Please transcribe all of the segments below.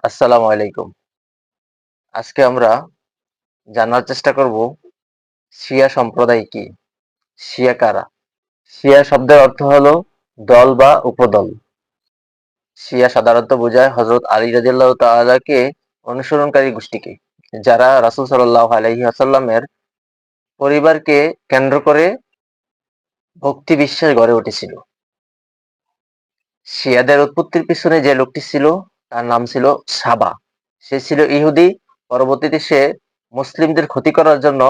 আসসালামু আলাইকুম। আজকে আমরা জানার চেষ্টা করব শিয়া সম্প্রদায় কি? শিয়া কারা? শিয়া শব্দের অর্থ হলো দল বা উপদল। শিয়া সাধারণত বোঝায় হযরত আলী রাদিয়াল্লাহু তাআলাকে অনুসরণকারী গোষ্ঠীকে, যারা রাসূল সাল্লাল্লাহু আলাইহি ওয়াসাল্লামের পরিবারকে কেন্দ্র করে ভক্তি বিশ্বাস গড়ে উঠেছিল। শিয়াদের উৎপত্তির পিছনে যে লোকটি ছিল তার নাম ছিল সাবা। সে ছিল ইহুদি। পরবর্তীতে সে মুসলিমদের ক্ষতি করার জন্য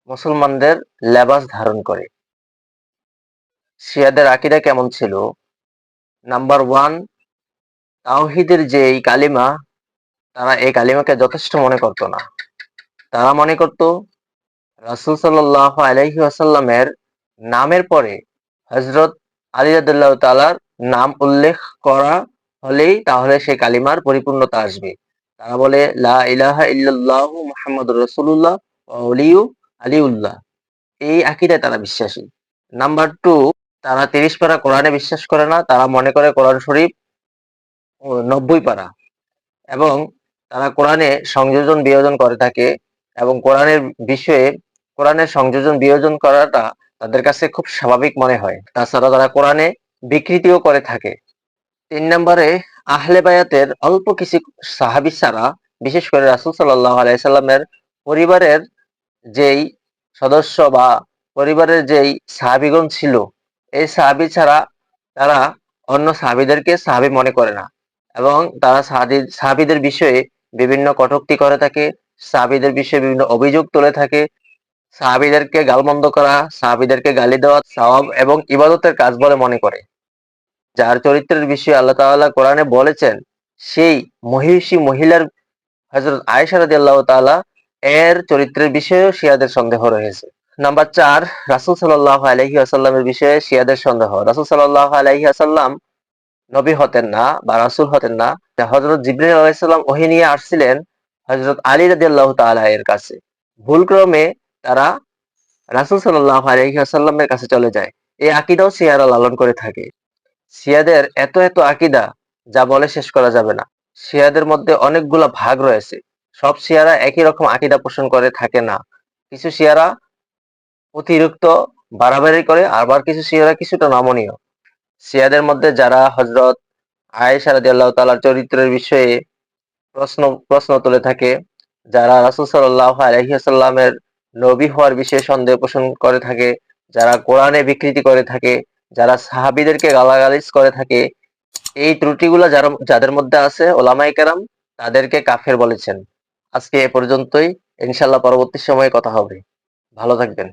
মুসলমানদের লেবাস ধারণ করে। শিয়াদের আকীদা কেমন ছিল? নাম্বার 1, তাওহীদের যে এই কালিমা, তারা এই কালিমাকে যথেষ্ট মনে করত না। তারা মনে করত রাসূল সাল্লাল্লাহু আলাইহি ওয়াসাল্লামের নামের পরে হযরত আলী রাদিয়াল্লাহু তাআলার নাম উল্লেখ করা হলেই তাহলে সেই কালিমার পরিপূর্ণতা আসবে। তারা বলে লা ইলাহা ইল্লাল্লাহু মুহাম্মাদুর রাসূলুল্লাহ ওয়া ওলিয়্যু আলিউল্লাহ। এই আকীদায় তারা বিশ্বাসী। নাম্বার 2, তারা ৩০ পারা কোরআনে বিশ্বাস করে না। তারা মনে করে কোরআন শরীফ ৯০ পারা, এবং তারা কোরআনে সংযোজন বিয়োজন করে থাকে, এবং কোরআনের বিষয়ে কোরআনের সংযোজন বিয়োজন করাটা তাদের কাছে খুব স্বাভাবিক মনে হয়। তাছাড়া তারা কোরআনে বিকৃতিও করে থাকে। ৩ নম্বরে, আহলে বায়াতের অল্প কিছু সাহাবী ছাড়া, বিশেষ করে রাসূল সাল্লাল্লাহু আলাইহি সাল্লামের পরিবারের যেই সদস্য বা পরিবারের যেই সাহাবীগণ ছিল, এই সাহাবী ছাড়া তারা অন্য সাহাবীদেরকে সাহাবী মনে করে না, এবং তারা সাহাবীদের বিষয়ে বিভিন্ন কটূক্তি করে থাকে, সাহাবীদের বিষয়ে বিভিন্ন অভিযোগ তুলে থাকে, সাহাবীদেরকে গালমন্দ করা, সাহাবীদেরকে গালি দেওয়া সওয়াব এবং ইবাদতের কাজ বলে মনে করে। যার চরিত্রের বিষয়ে আল্লাহ তাআলা কোরআনে বলেছেন, সেই মহিষী মহিলার হযরত আয়েশা রাদিয়াল্লাহু তাআলা এর চরিত্রের বিষয়েও শিয়াদের সন্দেহ রয়েছে। নাম্বার ৪, রাসূল সাল্লাল্লাহু আলাইহি ওয়াসাল্লামের বিষয়ে শিয়াদের সন্দেহ। রাসূল সাল্লাল্লাহু আলাইহি ওয়াসাল্লাম নবী হতেন না বা রাসূল হতেন না। হযরত জিবরাইল আলাইহিস সালাম ওহী নিয়ে আসছিলেন হযরত আলী রাদিয়াল্লাহু তাআলা এর কাছে। ভুলক্রমে তারা রাসূল সাল্লাল্লাহু আলাইহি ওয়াসাল্লামের কাছে চলে যায়। এই আকীদাও শিয়ারা লালন করে থাকে। শিয়াদের এত আকীদা যা বলে শেষ করা যাবে না। শিয়াদের মধ্যে অনেকগুলা ভাগ রয়েছে। সব শিয়ারা একই রকম আকীদা পোষণ করে থাকে না। কিছু শিয়ারা অতিরিক্ত বাড়াবাড়ি করে, আবার কিছু শিয়ারা কিছুটা নমনীয়। শিয়াদের মধ্যে যারা হযরত আয়েশা রাদিয়াল্লাহু তাআলার চরিত্রের বিষয়ে প্রশ্ন প্রশ্ন তুলে থাকে, যারা রাসূল সাল্লাল্লাহু আলাইহি ওয়াসাল্লামের নবী হওয়ার বিষয়ে সন্দেহ পোষণ করে থাকে, যারা কোরআনে বিকৃতি করে থাকে, যারা সাহাবীদেরকে গালাগালিজ করে থাকে, এই ত্রুটিগুলা যাদের মধ্যে আছে উলামায়ে কেরাম তাদেরকে কাফের বলেছেন। আজকে এ পর্যন্তই। ইনশাআল্লাহ পরবর্তী সময়ে কথা হবে। ভালো থাকবেন।